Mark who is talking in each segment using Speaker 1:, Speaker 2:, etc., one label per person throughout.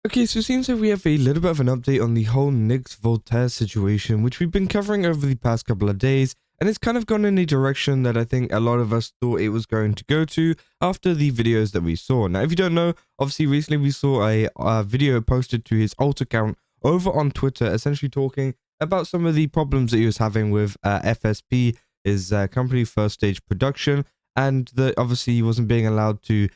Speaker 1: Okay, so it seems like we have a little bit of an update on the whole Nyx Voltater situation, which we've been covering over the past couple of days, and it's kind of gone in a direction that I think a lot of us thought it was going to go to after the videos that we saw. Now, if you don't know, obviously recently we saw a video posted to his alt account over on Twitter, essentially talking about some of the problems that he was having with FSP, his company Firsdt Stage production, and that obviously he wasn't being allowed to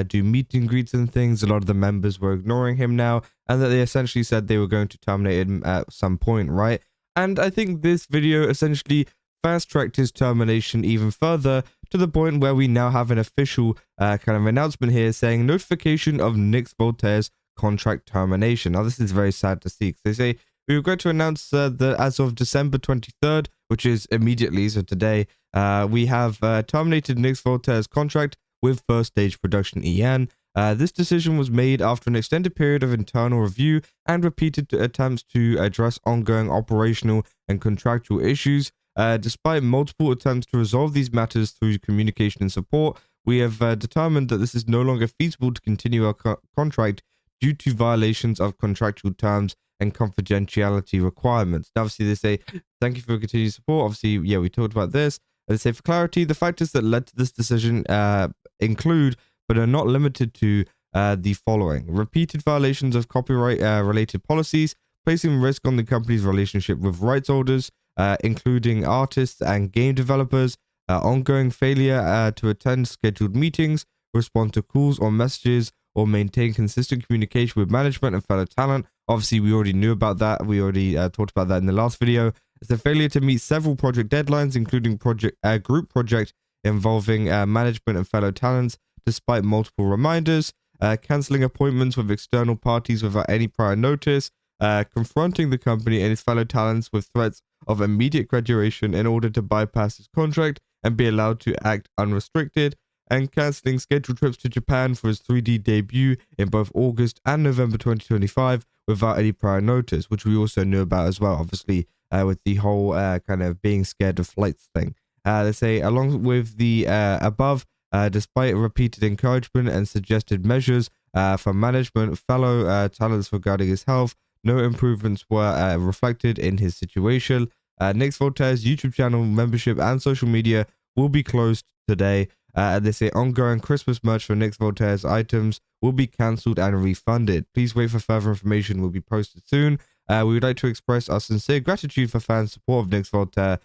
Speaker 1: do meet and greets and things. A lot of the members were ignoring him now, and that they essentially said they were going to terminate him at some point, right? And I think this video essentially fast-tracked his termination even further to the point where we now have an official kind of announcement here saying notification of Nyx Voltater's contract termination. Now, this is very sad to see, because they say we regret to announce that as of December 23rd, which is immediately, so today, we have terminated Nyx Voltater's contract with Firsdt Stage Production EN. This decision was made after an extended period of internal review and repeated attempts to address ongoing operational and contractual issues. Despite multiple attempts to resolve these matters through communication and support, we have determined that this is no longer feasible to continue our contract due to violations of contractual terms and confidentiality requirements. Now, obviously, they say, thank you for your continued support. Obviously, yeah, we talked about this. They say, for clarity, the factors that led to this decision include, but are not limited to, the following: repeated violations of copyright related policies, placing risk on the company's relationship with rights holders, including artists and game developers, ongoing failure to attend scheduled meetings, respond to calls or messages, or maintain consistent communication with management and fellow talent. Obviously, we already knew about that. We already talked about that in the last video. It's a failure to meet several project deadlines, including group project involving management and fellow talents, despite multiple reminders, cancelling appointments with external parties without any prior notice, confronting the company and its fellow talents with threats of immediate graduation in order to bypass his contract and be allowed to act unrestricted, and cancelling scheduled trips to Japan for his 3D debut in both August and November 2025 without any prior notice, which we also knew about as well, obviously, with the whole kind of being scared of flights thing. They say, along with the above, despite repeated encouragement and suggested measures from management, fellow talents regarding his health, no improvements were reflected in his situation. Nyx Voltater's YouTube channel, membership, and social media will be closed today. And they say ongoing Christmas merch for Nyx Voltater's items will be cancelled and refunded. Please wait for further information. Will be posted soon. We would like to express our sincere gratitude for fans' support of Nyx Voltater.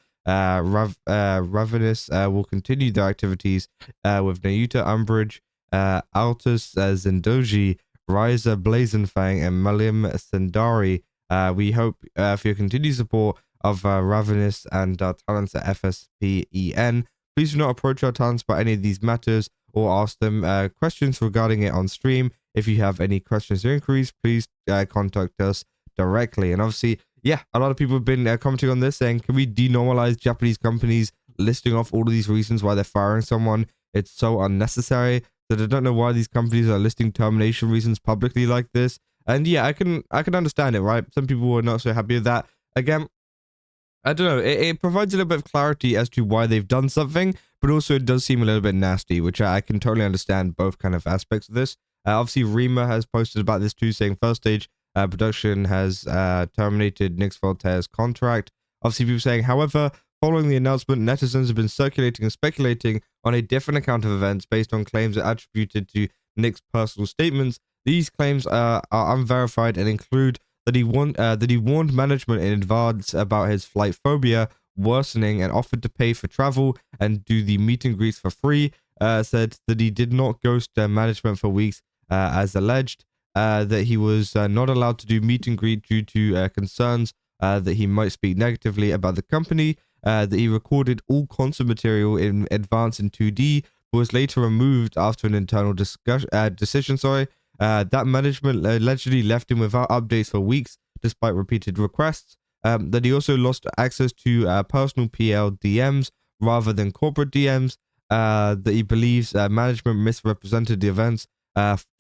Speaker 1: Ravenous will continue their activities with Nayuta Umbridge, Altus Zendoji, Ryza Blazonfang, and Malim Sendari. We hope for your continued support of Ravenous and our talents at FSPEN. Please do not approach our talents about any of these matters or ask them questions regarding it on stream. If you have any questions or inquiries, please contact us directly. And obviously, yeah, a lot of people have been commenting on this saying, can we denormalize Japanese companies listing off all of these reasons why they're firing someone? It's so unnecessary that I don't know why these companies are listing termination reasons publicly like this. And yeah, I can understand it, right? Some people were not so happy with that. Again, I don't know, it provides a little bit of clarity as to why they've done something, but also it does seem a little bit nasty, which I can totally understand both kind of aspects of this. Obviously, Rima has posted about this too, saying Firsdt Stage production has terminated Nyx Voltater's contract. Obviously, people saying, however, following the announcement, netizens have been circulating and speculating on a different account of events based on claims attributed to Nyx's personal statements. These claims are unverified and include that he warned management in advance about his flight phobia worsening and offered to pay for travel and do the meet and greets for free. Said that he did not ghost management for weeks as alleged. That he was not allowed to do meet and greet due to concerns that he might speak negatively about the company. That he recorded all concert material in advance in 2D, but was later removed after an internal decision. That management allegedly left him without updates for weeks, despite repeated requests. That he also lost access to personal PL DMs rather than corporate DMs. That he believes management misrepresented the events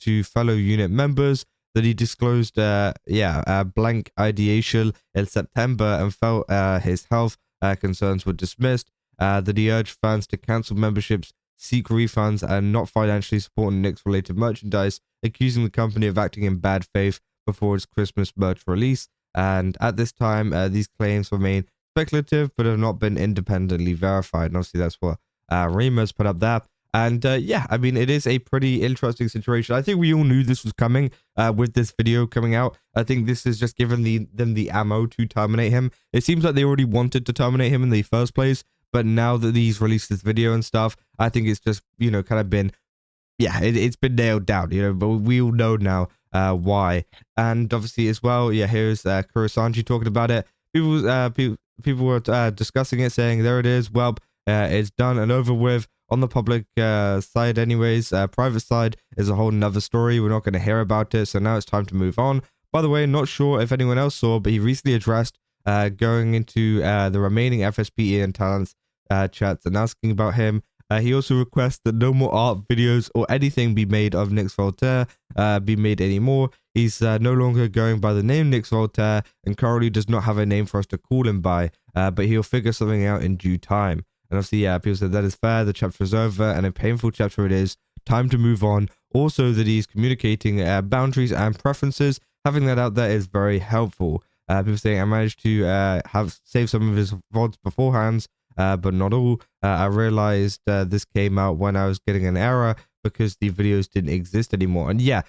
Speaker 1: to fellow unit members. That he disclosed blank ideation in September and felt his health concerns were dismissed. That he urged fans to cancel memberships, seek refunds, and not financially support Nyx related merchandise, accusing the company of acting in bad faith before its Christmas merch release. And at this time, these claims remain speculative but have not been independently verified. And obviously, that's what Remus put up there. And yeah, I mean, it is a pretty interesting situation. I think we all knew this was coming with this video coming out. I think this has just given them the ammo to terminate him. It seems like they already wanted to terminate him in the first place, but now that he's released this video and stuff, I think it's just, you know, kind of been, yeah, it's been nailed down, you know, but we all know now why. And obviously as well, yeah, here's Kurosanji talking about it. People were discussing it, saying, there it is. Well, it's done and over with. On the public side anyways, private side is a whole nother story. We're not going to hear about it, so now it's time to move on. By the way, not sure if anyone else saw, but he recently addressed going into the remaining FSP and talents chats and asking about him. He also requests that no more art, videos, or anything be made of Nyx Voltater be made anymore. He's no longer going by the name Nyx Voltater and currently does not have a name for us to call him by, but he'll figure something out in due time. And obviously, yeah, people said that is fair. The chapter is over, and a painful chapter it is. Time to move on. Also, that he's communicating boundaries and preferences. Having that out there is very helpful. People saying I managed to have save some of his VODs beforehand, but not all. I realized this came out when I was getting an error because the videos didn't exist anymore. And yeah,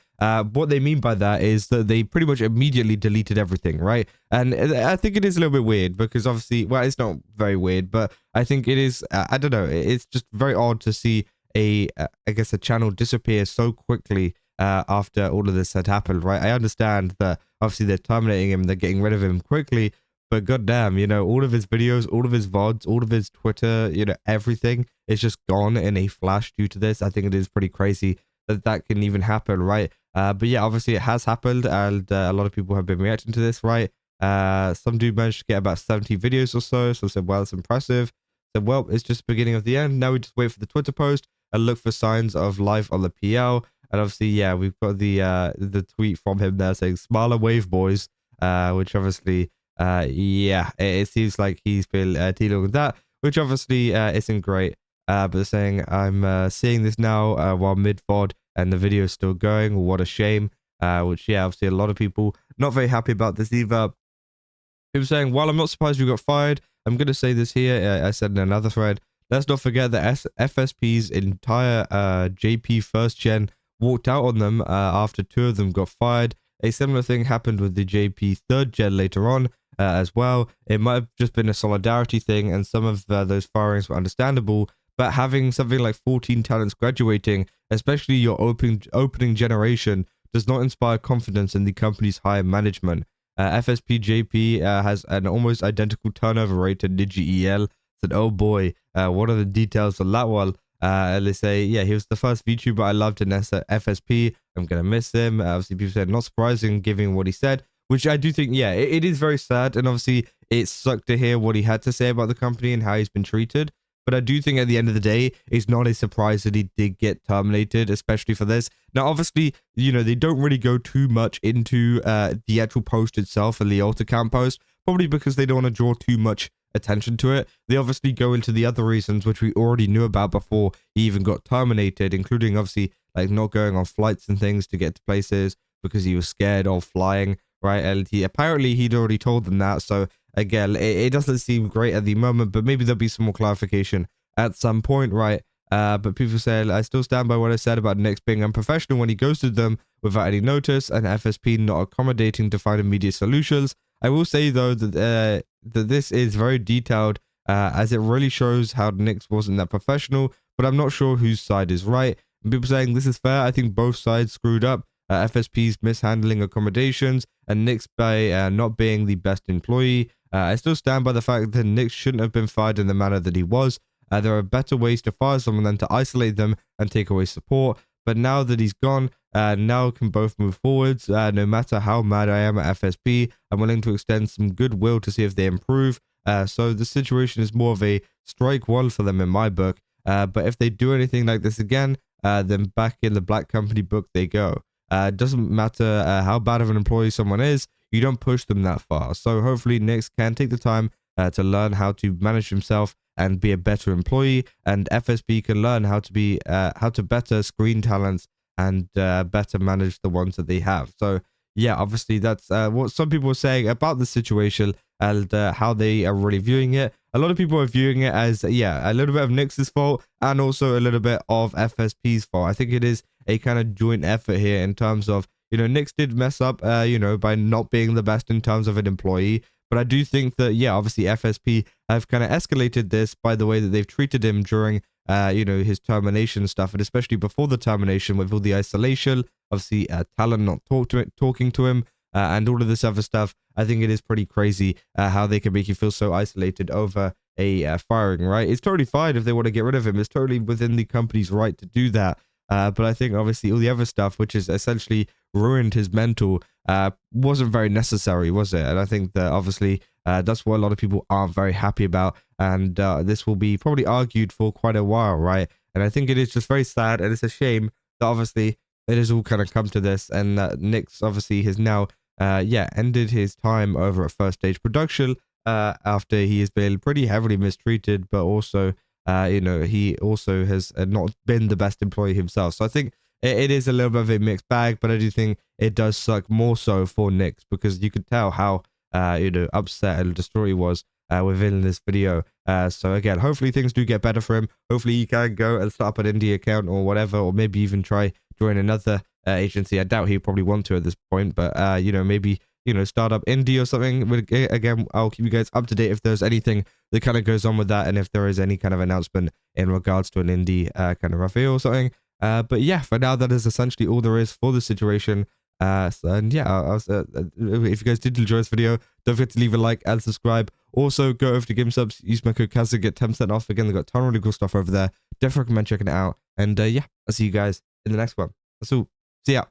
Speaker 1: what they mean by that is that they pretty much immediately deleted everything, right? And I think it is a little bit weird because obviously, well, it's not very weird, but I think it is, I don't know, it's just very odd to see I guess a channel disappear so quickly after all of this had happened, right? I understand that obviously they're terminating him, they're getting rid of him quickly, but goddamn, you know, all of his videos, all of his VODs, all of his Twitter, you know, everything is just gone in a flash due to this. I think it is pretty crazy that that can even happen, right? But yeah, obviously it has happened, and a lot of people have been reacting to this, right? Some dude managed to get about 70 videos or so. Some said, well, it's impressive. Said, well, it's just the beginning of the end. Now we just wait for the Twitter post and look for signs of life on the PL. And obviously, yeah, we've got the tweet from him there saying, "Smiler wave, boys," which obviously, yeah, it seems like he's been dealing with that, which obviously isn't great. But saying, I'm seeing this now while mid-VOD and the video is still going. What a shame. Which, yeah, obviously a lot of people not very happy about this either. People saying, while I'm not surprised you got fired, I'm going to say this here. I said in another thread, let's not forget that FSP's entire JP first gen walked out on them after 2 of them got fired. A similar thing happened with the JP third gen later on as well. It might have just been a solidarity thing, and some of those firings were understandable, but having something like 14 talents graduating, especially your opening generation, does not inspire confidence in the company's higher management. FSP JP has an almost identical turnover rate to Niji EL. Said, oh boy, what are the details on that one? They say, yeah, he was the first VTuber I loved in FSP. I'm going to miss him. Obviously, people said, not surprising given what he said, which I do think, yeah, it is very sad. And obviously, it sucked to hear what he had to say about the company and how he's been treated. But I do think at the end of the day, it's not a surprise that he did get terminated, especially for this. Now, obviously, you know, they don't really go too much into the actual post itself and the alt account post, probably because they don't want to draw too much attention to it. They obviously go into the other reasons, which we already knew about before he even got terminated, including obviously like not going on flights and things to get to places because he was scared of flying, right? And apparently he'd already told them that. So again, it doesn't seem great at the moment, but maybe there'll be some more clarification at some point, right? But people say, I still stand by what I said about Nyx being unprofessional when he ghosted them without any notice and FSP not accommodating to find immediate solutions. I will say, though, that this is very detailed, as it really shows how Nyx wasn't that professional, but I'm not sure whose side is right. And people saying this is fair, I think both sides screwed up. FSP's mishandling accommodations and Nyx by not being the best employee. I still stand by the fact that Nyx shouldn't have been fired in the manner that he was. There are better ways to fire someone than to isolate them and take away support. But now that he's gone, now can both move forwards. No matter how mad I am at FSP, I'm willing to extend some goodwill to see if they improve. So the situation is more of a strike one for them in my book. But if they do anything like this again, then back in the Black Company book they go. It doesn't matter how bad of an employee someone is, you don't push them that far. So hopefully Nyx can take the time to learn how to manage himself and be a better employee, and FSP can learn how to better screen talents and better manage the ones that they have. So yeah, obviously that's what some people are saying about the situation and how they are really viewing it. A lot of people are viewing it as, yeah, a little bit of Nyx's fault and also a little bit of FSP's fault. I think it is a kind of joint effort here in terms of, Nyx did mess up, by not being the best in terms of an employee. But I do think that, yeah, obviously FSP have kind of escalated this by the way that they've treated him during, his termination stuff, and especially before the termination with all the isolation, obviously Talon not talking to him, and all of this other stuff. I think it is pretty crazy how they can make you feel so isolated over a firing, right? It's totally fine if they want to get rid of him. It's totally within the company's right to do that. But I think obviously all the other stuff, which has essentially ruined his mental, wasn't very necessary, was it? And I think that obviously that's what a lot of people aren't very happy about. And this will be probably argued for quite a while, right? And I think it is just very sad, and it's a shame that obviously it has all kind of come to this. And Nyx obviously has now, ended his time over at Firsdt Stage production after he has been pretty heavily mistreated, but also he also has not been the best employee himself. So I think it is a little bit of a mixed bag, but I do think it does suck more so for Nyx, because you could tell how, upset and distraught he was within this video. So again, hopefully things do get better for him. Hopefully he can go and start up an indie account or whatever, or maybe even try join another agency. I doubt he'd probably want to at this point, but maybe start up indie or something. But again, I'll keep you guys up to date if there's anything that kind of goes on with that, and if there is any kind of announcement in regards to an indie kind of reveal or something. But yeah, for now that is essentially all there is for the situation. And yeah, if you guys did enjoy this video, don't forget to leave a like and subscribe. Also, go over to GameSubs, use my code CAS to get 10% off. Again, they've got a ton of really cool stuff over there. Definitely recommend checking it out. And yeah, I'll see you guys in the next one. That's all. See ya.